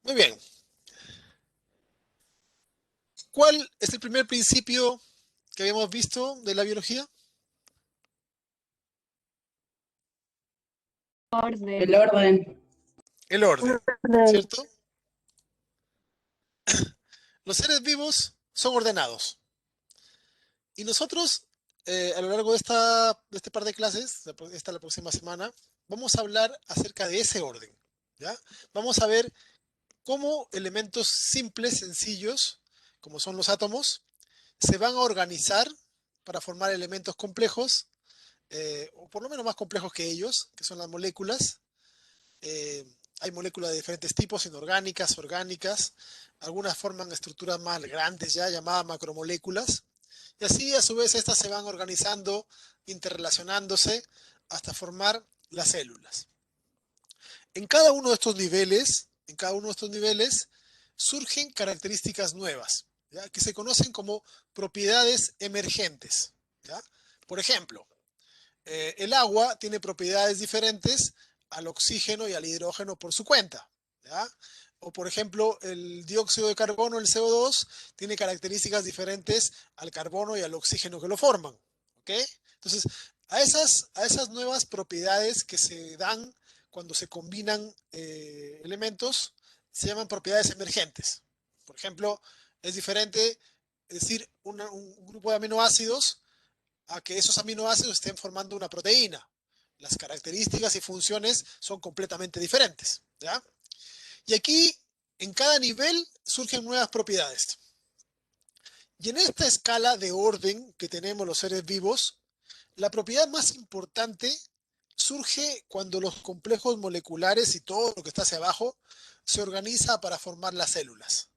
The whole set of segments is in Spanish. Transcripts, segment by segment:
Muy bien. ¿Cuál es el primer principio que habíamos visto de la biología? El orden. El orden, Orden. ¿cierto? Los seres vivos son ordenados. Y nosotros, a lo largo de este par de clases, esta la próxima semana, vamos a hablar acerca de ese orden, ¿ya? Vamos a ver cómo elementos simples, sencillos, como son los átomos, se van a organizar para formar elementos complejos, o por lo menos más complejos que ellos, que son las moléculas. Eh, Hay moléculas de diferentes tipos, inorgánicas, orgánicas. Algunas forman estructuras más grandes ya, llamadas macromoléculas. Y así, a su vez, estas se van organizando, interrelacionándose, hasta formar las células. En cada uno de estos niveles, surgen características nuevas, ¿ya? Que se conocen como propiedades emergentes, ¿ya? Por ejemplo, el agua tiene propiedades diferentes al oxígeno y al hidrógeno por su cuenta, ¿ya? O por ejemplo, el dióxido de carbono, el CO2, tiene características diferentes al carbono y al oxígeno que lo forman, ¿ok? Entonces, a esas nuevas propiedades que se dan cuando se combinan elementos, se llaman propiedades emergentes. Por ejemplo, es diferente decir un grupo de aminoácidos a que esos aminoácidos estén formando una proteína. Las características y funciones son completamente diferentes, ¿ya? Y aquí, en cada nivel, surgen nuevas propiedades. Y en esta escala de orden que tenemos los seres vivos, la propiedad más importante surge cuando los complejos moleculares y todo lo que está hacia abajo se organiza para formar las células.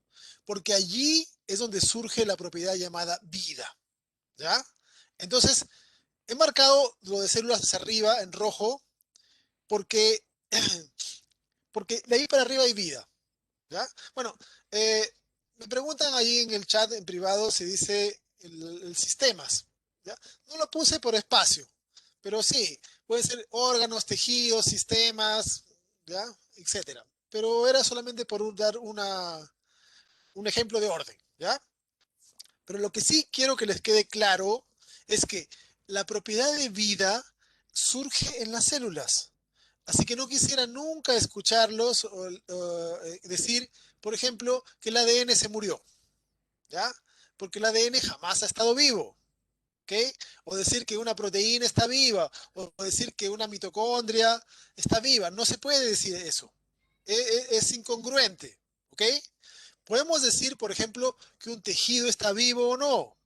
Porque allí es donde surge la propiedad llamada vida, ¿ya? Entonces, he marcado lo de células hacia arriba en rojo porque, porque de ahí para arriba hay vida, ¿ya? Bueno, eh, me preguntan ahí en el chat en privado si dice el sistemas, ¿ya? No lo puse por espacio, pero sí, pueden ser órganos, tejidos, sistemas, ¿ya? Etcétera. Pero era solamente por dar un ejemplo de orden, ¿ya? Pero lo que sí quiero que les quede claro es que la propiedad de vida surge en las células. Así que no quisiera nunca escucharlos decir, por ejemplo, que el ADN se murió, ¿ya? Porque el ADN jamás ha estado vivo, ¿ok? O decir que una proteína está viva, o decir que una mitocondria está viva. No se puede decir eso. Es incongruente, ¿ok? Podemos decir, por ejemplo, que un tejido está vivo o no.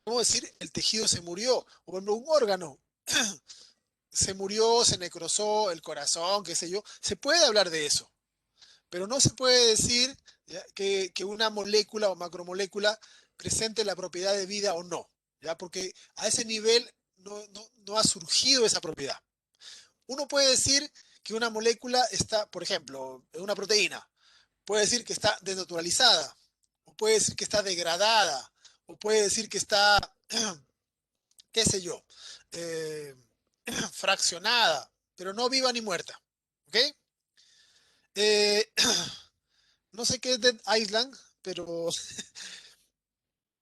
Podemos decir el tejido se murió, o por ejemplo, un órgano se murió, se necrosó, el corazón, qué sé yo. Se puede hablar de eso, pero no se puede decir ¿ya? Que una molécula o macromolécula presente la propiedad de vida o no, ¿ya? Porque a ese nivel no ha surgido esa propiedad. Uno puede decir que una molécula está, por ejemplo, una proteína, puede decir que está desnaturalizada, o puede decir que está degradada, o puede decir que está, qué sé yo, eh, fraccionada, pero no viva ni muerta. ¿Ok? Eh, no sé qué es Dead Island, pero,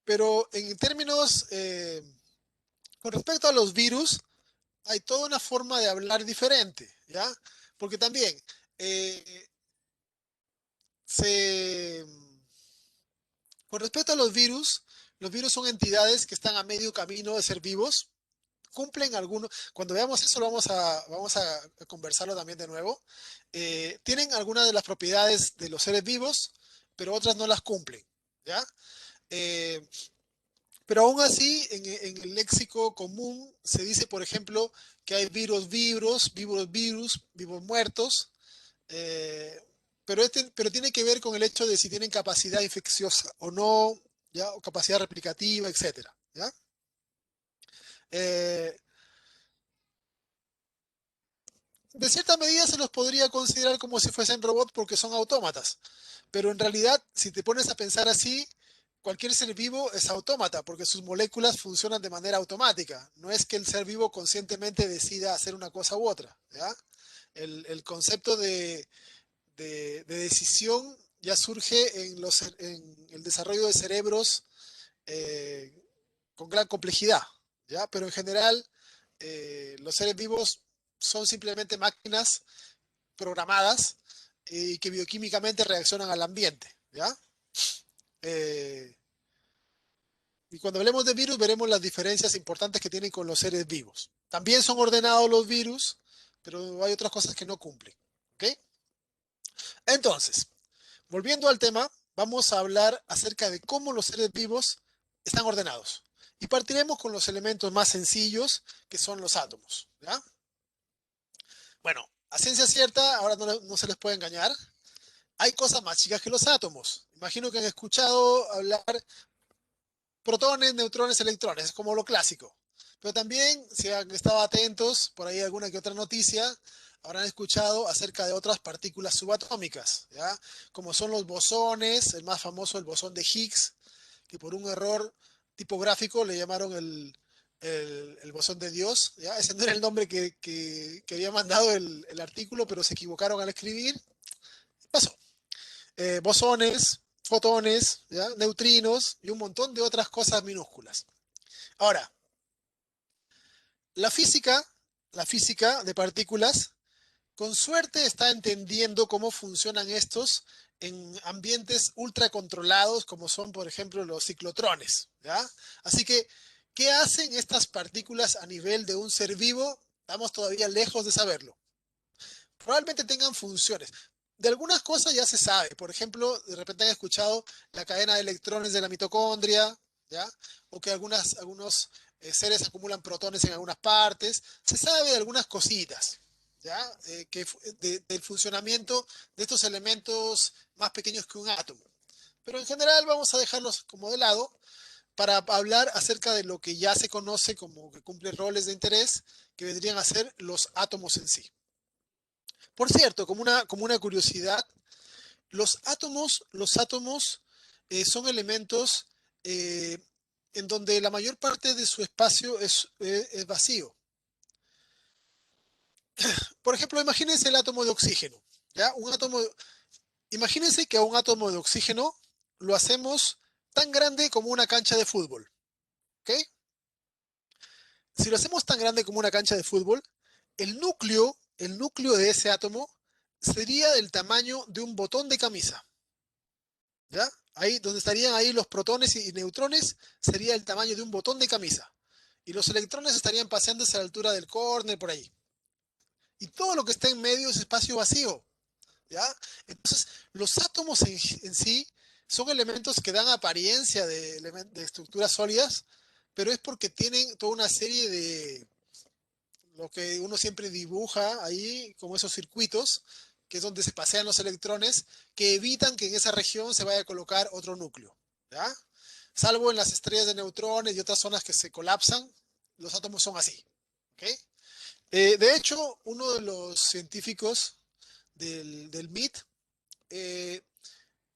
pero en términos, con respecto a los virus, hay toda una forma de hablar diferente, ¿ya? Porque también eh, se, con respecto a los virus son entidades que están a medio camino de ser vivos, cumplen algunos, cuando veamos eso vamos a conversarlo también de nuevo, tienen algunas de las propiedades de los seres vivos, pero otras no las cumplen, ¿ya? Eh, pero aún así, en el léxico común se dice, por ejemplo, que hay vivos muertos, eh, pero tiene que ver con el hecho de si tienen capacidad infecciosa o no, ¿ya? O capacidad replicativa, etcétera, ¿ya? Eh, de cierta medida se los podría considerar como si fuesen robots porque son autómatas, pero en realidad, si te pones a pensar así, cualquier ser vivo es autómata porque sus moléculas funcionan de manera automática. No es que el ser vivo conscientemente decida hacer una cosa u otra, ¿ya? El concepto de decisión ya surge en el desarrollo de cerebros eh, con gran complejidad, ¿ya? Pero en general, los seres vivos son simplemente máquinas programadas y que bioquímicamente reaccionan al ambiente, ¿ya? Eh, y cuando hablemos de virus, veremos las diferencias importantes que tienen con los seres vivos. También son ordenados los virus, pero hay otras cosas que no cumplen, ¿ok? Entonces, volviendo al tema, vamos a hablar acerca de cómo los seres vivos están ordenados. Y partiremos con los elementos más sencillos, que son los átomos, ¿ya? Bueno, a ciencia cierta, ahora no se les puede engañar, hay cosas más chicas que los átomos. Imagino que han escuchado hablar protones, neutrones, electrones, es como lo clásico. Pero también, si han estado atentos, por ahí alguna que otra noticia, habrán escuchado acerca de otras partículas subatómicas, ¿ya? Como son los bosones, el más famoso, el bosón de Higgs, que por un error tipográfico le llamaron el bosón de Dios, ¿ya? Ese no era el nombre que había mandado el artículo, pero se equivocaron al escribir. Pasó. Bosones, fotones, ¿ya? Neutrinos y un montón de otras cosas minúsculas. Ahora, la física, la física de partículas, con suerte está entendiendo cómo funcionan estos en ambientes ultracontrolados, como son, por ejemplo, los ciclotrones, ¿ya? Así que, ¿qué hacen estas partículas a nivel de un ser vivo? Estamos todavía lejos de saberlo. Probablemente tengan funciones. De algunas cosas ya se sabe. Por ejemplo, de repente han escuchado la cadena de electrones de la mitocondria, ¿ya? O que algunos seres acumulan protones en algunas partes. Se sabe de algunas cositas, ¿ya? Del funcionamiento de estos elementos más pequeños que un átomo. Pero en general vamos a dejarlos como de lado para hablar acerca de lo que ya se conoce como que cumple roles de interés, que vendrían a ser los átomos en sí. Por cierto, como una curiosidad, los átomos son elementos eh, en donde la mayor parte de su espacio es vacío. Por ejemplo, imagínense el átomo de oxígeno. ¿Ya? Imagínense que a un átomo de oxígeno lo hacemos tan grande como una cancha de fútbol. ¿Ok? Si lo hacemos tan grande como una cancha de fútbol, el núcleo de ese átomo sería del tamaño de un botón de camisa. ¿Ya? Ahí donde estarían ahí los protones y neutrones sería el tamaño de un botón de camisa. Y los electrones estarían paseándose a la altura del córner por ahí. Y todo lo que está en medio es espacio vacío. ¿Ya? Entonces, los átomos en sí son elementos que dan apariencia de estructuras sólidas, pero es porque tienen toda una serie de lo que uno siempre dibuja ahí, como esos circuitos, que es donde se pasean los electrones, que evitan que en esa región se vaya a colocar otro núcleo. ¿Ya? Salvo en las estrellas de neutrones y otras zonas que se colapsan, los átomos son así. ¿Okay? De hecho, uno de los científicos del MIT eh,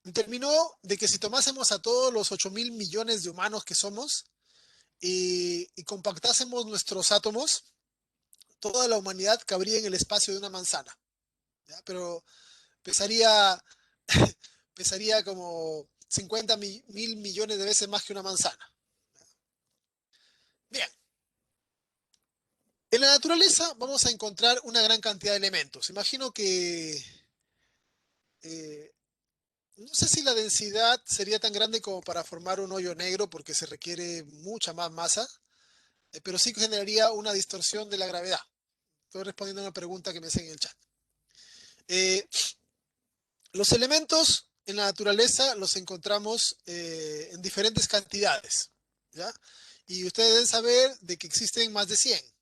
determinó de que si tomásemos a todos los 8.000 millones de humanos que somos y compactásemos nuestros átomos, toda la humanidad cabría en el espacio de una manzana. ¿Ya? Pero pesaría, pesaría como 50.000 millones de veces más que una manzana. Bien, en la naturaleza vamos a encontrar una gran cantidad de elementos. Imagino que eh, no sé si la densidad sería tan grande como para formar un hoyo negro porque se requiere mucha más masa, pero sí generaría una distorsión de la gravedad. Estoy respondiendo a una pregunta que me hacen en el chat. Eh, los elementos en la naturaleza los encontramos en diferentes cantidades, ¿ya? Y ustedes deben saber de que existen más de 100.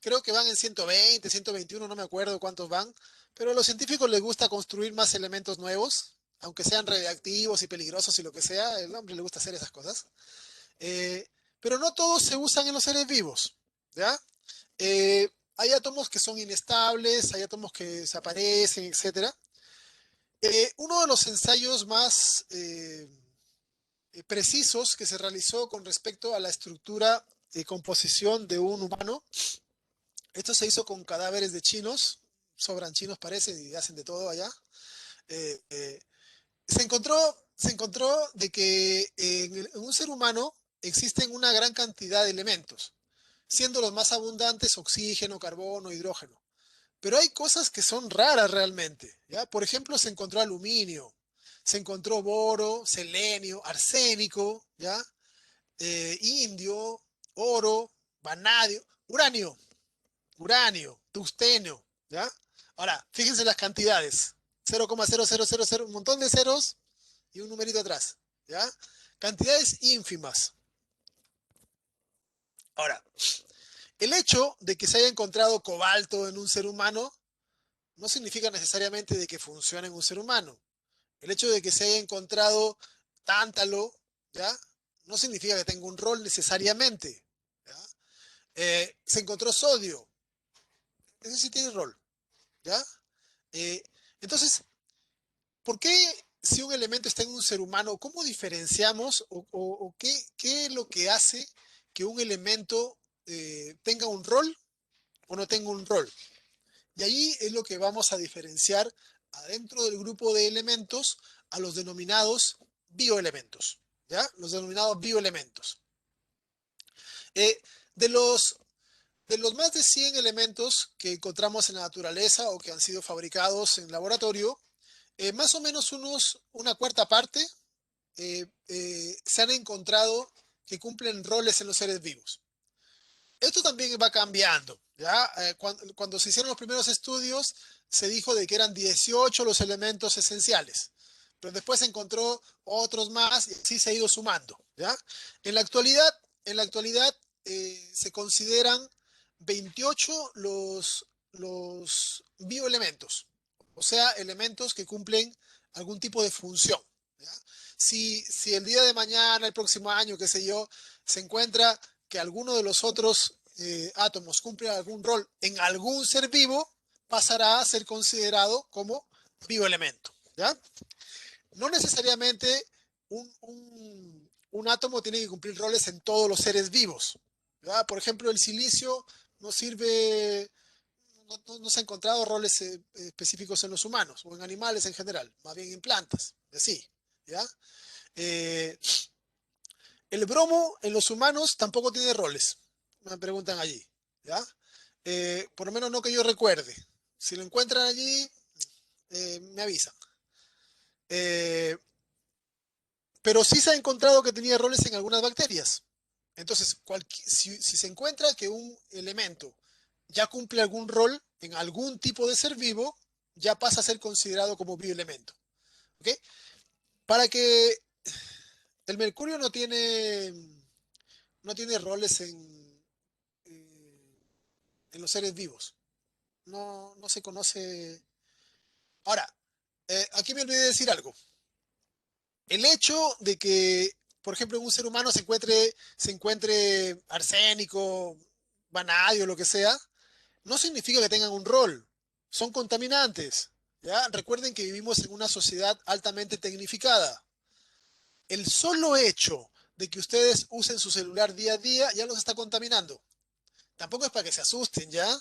Creo que van en 120, 121, no me acuerdo cuántos van, pero a los científicos les gusta construir más elementos nuevos, aunque sean radiactivos y peligrosos y lo que sea, el hombre le gusta hacer esas cosas. Eh, pero no todos se usan en los seres vivos, ¿ya? Hay átomos que son inestables, hay átomos que desaparecen, etcétera. Uno de los ensayos más precisos que se realizó con respecto a la estructura y composición de un humano, esto se hizo con cadáveres de chinos, sobran chinos parece y hacen de todo allá. eh, eh, se encontró de que en un ser humano existen una gran cantidad de elementos, siendo los más abundantes oxígeno, carbono, hidrógeno. Pero hay cosas que son raras realmente, ¿ya? Por ejemplo, se encontró aluminio, se encontró boro, selenio, arsénico, ¿ya? Indio, oro, vanadio, uranio, tungsteno, ¿ya? Ahora, fíjense las cantidades. 0,0000, un montón de ceros y un numerito atrás, ¿ya? Cantidades ínfimas. Ahora, el hecho de que se haya encontrado cobalto en un ser humano no significa necesariamente de que funcione en un ser humano. El hecho de que se haya encontrado tántalo, ¿ya? No significa que tenga un rol necesariamente, ¿ya? Se encontró sodio, ese sí tiene rol, ¿ya? Eh, entonces, ¿por qué si un elemento está en un ser humano, cómo diferenciamos o qué es lo que hace que un elemento tenga un rol o no tenga un rol? Y ahí es lo que vamos a diferenciar adentro del grupo de elementos a los denominados bioelementos, ¿ya? Los denominados bioelementos. Eh, de los, de los más de 100 elementos que encontramos en la naturaleza o que han sido fabricados en laboratorio, más o menos una cuarta parte se han encontrado que cumplen roles en los seres vivos. Esto también va cambiando, ¿ya? Cuando se hicieron los primeros estudios, se dijo de que eran 18 los elementos esenciales, pero después se encontró otros más y así se ha ido sumando, ¿ya? En la actualidad, se consideran 28 los bioelementos, o sea, elementos que cumplen algún tipo de función, ¿ya? Si el día de mañana, el próximo año, qué sé yo, se encuentra que alguno de los otros átomos cumple algún rol en algún ser vivo, pasará a ser considerado como bioelemento, ¿ya? No necesariamente un átomo tiene que cumplir roles en todos los seres vivos, ¿ya? Por ejemplo, el silicio no sirve, no se ha encontrado roles específicos en los humanos o en animales en general, más bien en plantas, así, ¿ya? Eh, el bromo en los humanos tampoco tiene roles, me preguntan allí, ¿ya? Por lo menos no que yo recuerde. Si lo encuentran allí, me avisan. Eh, pero sí se ha encontrado que tenía roles en algunas bacterias. Entonces, si se encuentra que un elemento ya cumple algún rol en algún tipo de ser vivo, ya pasa a ser considerado como bioelemento. ¿Ok? Para que el mercurio no tiene roles en los seres vivos. No se conoce. Ahora, aquí me olvidé de decir algo. El hecho de que, por ejemplo, en un ser humano se encuentre arsénico, vanadio, lo que sea, no significa que tengan un rol. Son contaminantes. ¿Ya? Recuerden que vivimos en una sociedad altamente tecnificada. El solo hecho de que ustedes usen su celular día a día ya los está contaminando. Tampoco es para que se asusten, ¿ya?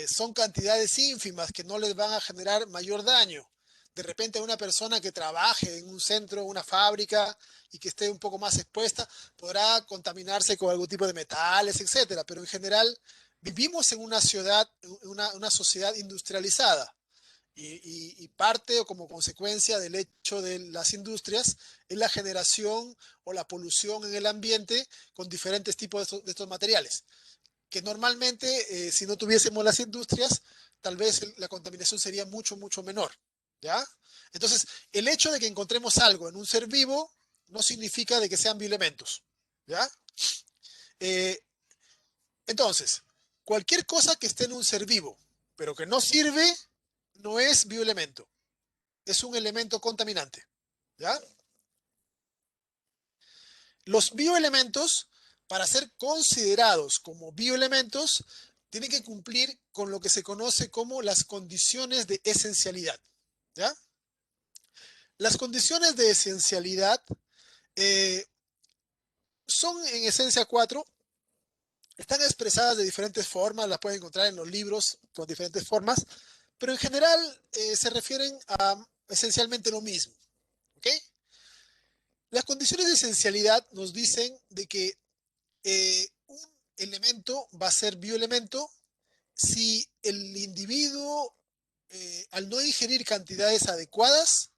Son cantidades ínfimas que no les van a generar mayor daño. De repente una persona que trabaje en un centro, una fábrica y que esté un poco más expuesta, podrá contaminarse con algún tipo de metales, etcétera. Pero en general vivimos en una ciudad, una sociedad industrializada. Y parte o como consecuencia del hecho de las industrias es la generación o la polución en el ambiente con diferentes tipos de estos materiales que normalmente, si no tuviésemos las industrias, tal vez la contaminación sería mucho, mucho menor, ¿ya? Entonces, el hecho de que encontremos algo en un ser vivo no significa de que sean bioelementos, ¿ya? Eh, entonces, cualquier cosa que esté en un ser vivo, pero que no sirve, no es bioelemento, es un elemento contaminante, ¿ya? Los bioelementos, para ser considerados como bioelementos, tienen que cumplir con lo que se conoce como las condiciones de esencialidad, ¿ya? Las condiciones de esencialidad eh, son en esencia cuatro, están expresadas de diferentes formas, las pueden encontrar en los libros con diferentes formas, pero en general se refieren a esencialmente lo mismo. ¿Ok? Las condiciones de esencialidad nos dicen de que un elemento va a ser bioelemento si el individuo, al no ingerir cantidades adecuadas,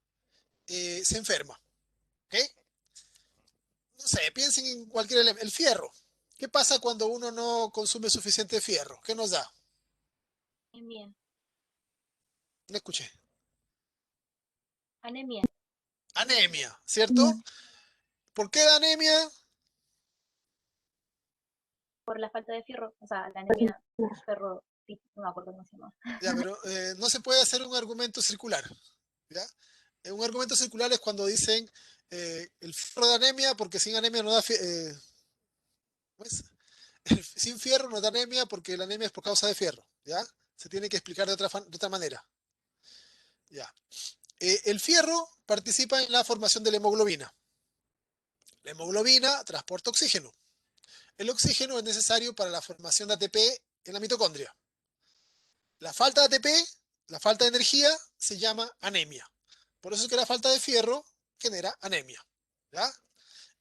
se enferma. ¿Ok? No sé, piensen en cualquier elemento. El fierro. ¿Qué pasa cuando uno no consume suficiente fierro? ¿Qué nos da? Anemia. No escuché. Anemia. Anemia, ¿cierto? ¿Por qué da anemia? Por la falta de fierro. O sea, la anemia, ferro, sí, no me acuerdo cómo se llama. Ya, pero no se puede hacer un argumento circular. ¿Ya? Un argumento circular es cuando dicen el fierro da anemia porque sin anemia no da ¿cómo es? Sin fierro no da anemia porque la anemia es por causa de fierro. ¿Ya? Se tiene que explicar de otra manera. ¿Ya? El fierro participa en la formación de la hemoglobina. La hemoglobina transporta oxígeno. El oxígeno es necesario para la formación de ATP en la mitocondria. La falta de ATP, la falta de energía, se llama anemia. Por eso es que la falta de fierro genera anemia. ¿Ya?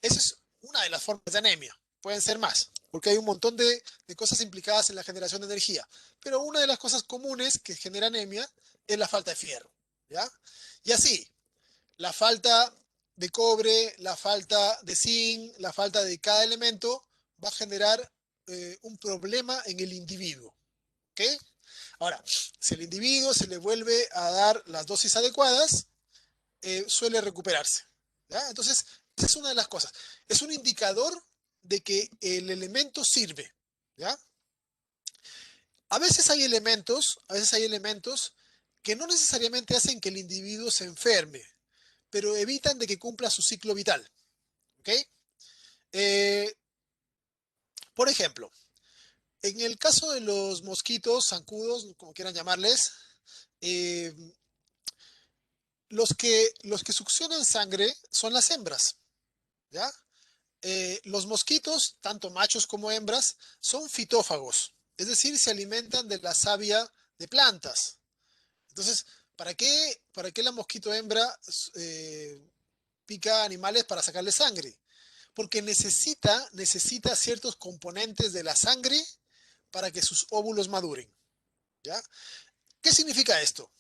Esa es una de las formas de anemia. Pueden ser más, porque hay un montón de cosas implicadas en la generación de energía. Pero una de las cosas comunes que genera anemia es la falta de fierro. ¿Ya? Y así, la falta de cobre, la falta de zinc, la falta de cada elemento va a generar un problema en el individuo. ¿Ok? Ahora, si el individuo se le vuelve a dar las dosis adecuadas, suele recuperarse. ¿Ya? Entonces, esa es una de las cosas. Es un indicador de que el elemento sirve. ¿Ya? A veces hay elementos que no necesariamente hacen que el individuo se enferme, pero evitan de que cumpla su ciclo vital. ¿Ok? Eh, por ejemplo, en el caso de los mosquitos, zancudos, como quieran llamarles, eh, los que succionan sangre son las hembras. ¿Ya? Los mosquitos, tanto machos como hembras, son fitófagos, es decir, se alimentan de la savia de plantas. Entonces, para qué la mosquito hembra pica animales para sacarle sangre? Porque necesita ciertos componentes de la sangre para que sus óvulos maduren. ¿Ya? ¿Qué significa esto?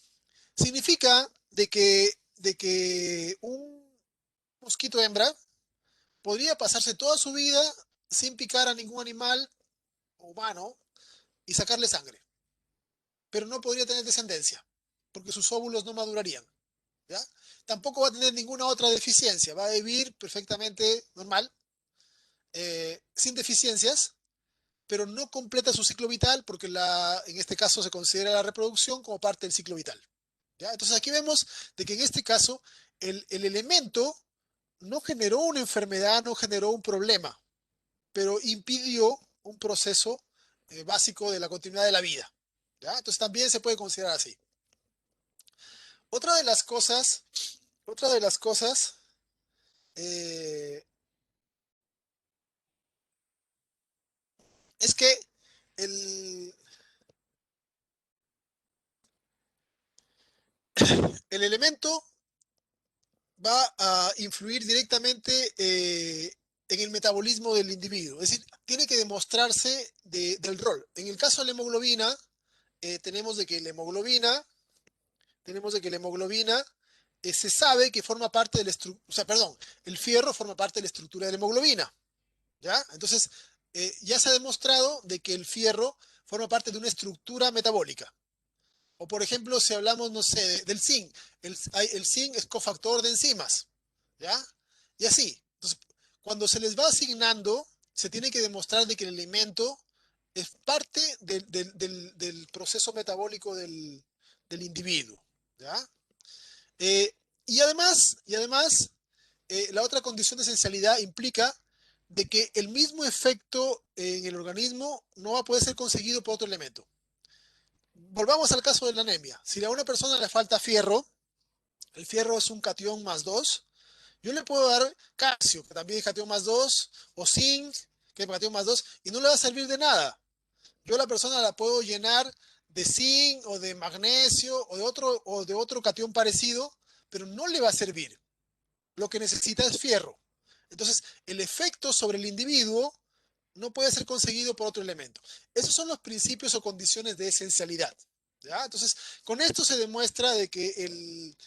Significa de que un mosquito hembra podría pasarse toda su vida sin picar a ningún animal humano y sacarle sangre, pero no podría tener descendencia, porque sus óvulos no madurarían. ¿Ya? Tampoco va a tener ninguna otra deficiencia, va a vivir perfectamente normal, sin deficiencias, pero no completa su ciclo vital porque en este caso se considera la reproducción como parte del ciclo vital. ¿Ya? Entonces aquí vemos de que en este caso el elemento no generó una enfermedad, no generó un problema, pero impidió un proceso básico de la continuidad de la vida. ¿Ya? Entonces también se puede considerar así. Otra de las cosas, otra de las cosas eh, es que el, el elemento va a influir directamente en el metabolismo del individuo. Es decir, tiene que demostrarse del rol. En el caso de la hemoglobina, tenemos de que la hemoglobina, se sabe que forma parte de la estructura, o sea, perdón, el fierro forma parte de la estructura de la hemoglobina. ¿Ya? Entonces, ya se ha demostrado de que el fierro forma parte de una estructura metabólica. O por ejemplo, si hablamos, no sé, del zinc, el zinc es cofactor de enzimas, ¿ya? Y así. Entonces, cuando se les va asignando, se tiene que demostrar de que el alimento es parte del proceso metabólico del individuo, ¿ya? Eh, y además, la otra condición de esencialidad implica de que el mismo efecto en el organismo no va a poder ser conseguido por otro elemento. Volvamos al caso de la anemia. Si a una persona le falta fierro, el fierro es un catión más 2. Yo le puedo dar calcio, que también es catión más 2, o zinc, que es catión más 2, y no le va a servir de nada. Yo a la persona la puedo llenar de zinc o de magnesio o de otro catión parecido, pero no le va a servir. Lo que necesita es fierro. Entonces, el efecto sobre el individuo no puede ser conseguido por otro elemento. Esos son los principios o condiciones de esencialidad. ¿Ya? Entonces, con esto se demuestra de que el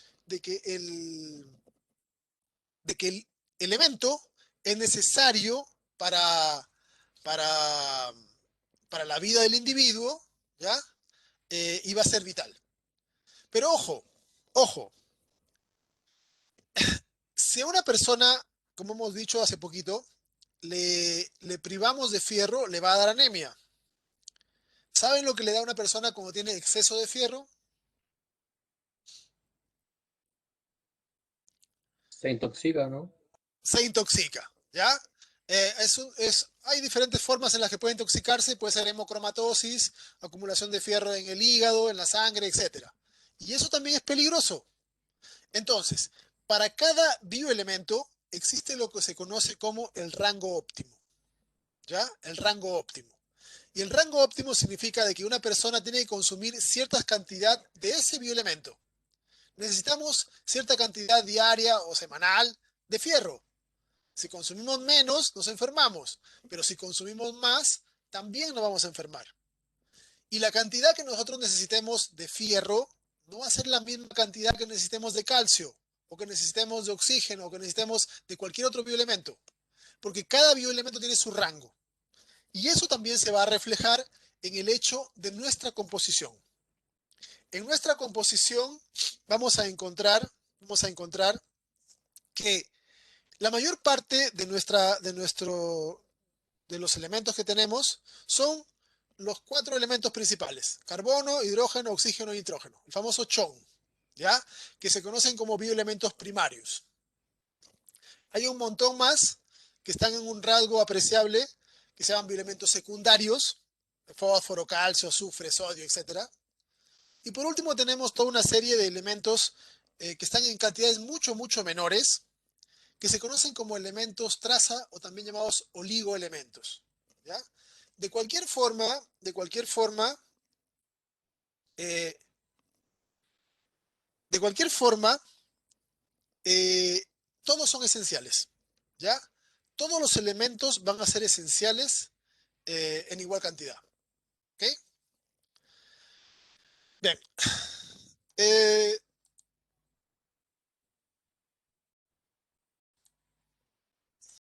elemento es necesario para, para, para la vida del individuo, ¿ya? Y va a ser vital. Pero ojo, ojo, si a una persona, como hemos dicho hace poquito, le privamos de fierro, le va a dar anemia. ¿Saben lo que le da a una persona cuando tiene exceso de fierro? Se intoxica, ¿no? Se intoxica, ¿ya? Hay diferentes formas en las que puede intoxicarse, puede ser hemocromatosis, acumulación de fierro en el hígado, en la sangre, etcétera. Y eso también es peligroso. Entonces, para cada bioelemento existe lo que se conoce como el rango óptimo, ¿ya? El rango óptimo. Y el rango óptimo significa de que una persona tiene que consumir cierta cantidad de ese bioelemento. Necesitamos cierta cantidad diaria o semanal de fierro. Si consumimos menos, nos enfermamos, pero si consumimos más, también nos vamos a enfermar. Y la cantidad que nosotros necesitemos de fierro no va a ser la misma cantidad que necesitemos de calcio, o que necesitemos de oxígeno, o que necesitemos de cualquier otro bioelemento, porque cada bioelemento tiene su rango. Y eso también se va a reflejar en el hecho de nuestra composición. En nuestra composición vamos a encontrar que la mayor parte de los elementos que tenemos son los 4 elementos principales: carbono, hidrógeno, oxígeno y nitrógeno, el famoso CHON, ¿ya? Que se conocen como bioelementos primarios. Hay un montón más que están en un rasgo apreciable que se llaman bioelementos secundarios: fósforo, calcio, azufre, sodio, etc. Y por último tenemos toda una serie de elementos que están en cantidades mucho, mucho menores, que se conocen como elementos traza o también llamados oligoelementos, ¿ya? De cualquier forma, de cualquier forma, eh, de cualquier forma, eh, todos son esenciales, ¿ya? Todos los elementos van a ser esenciales en igual cantidad, ¿ok? Bien.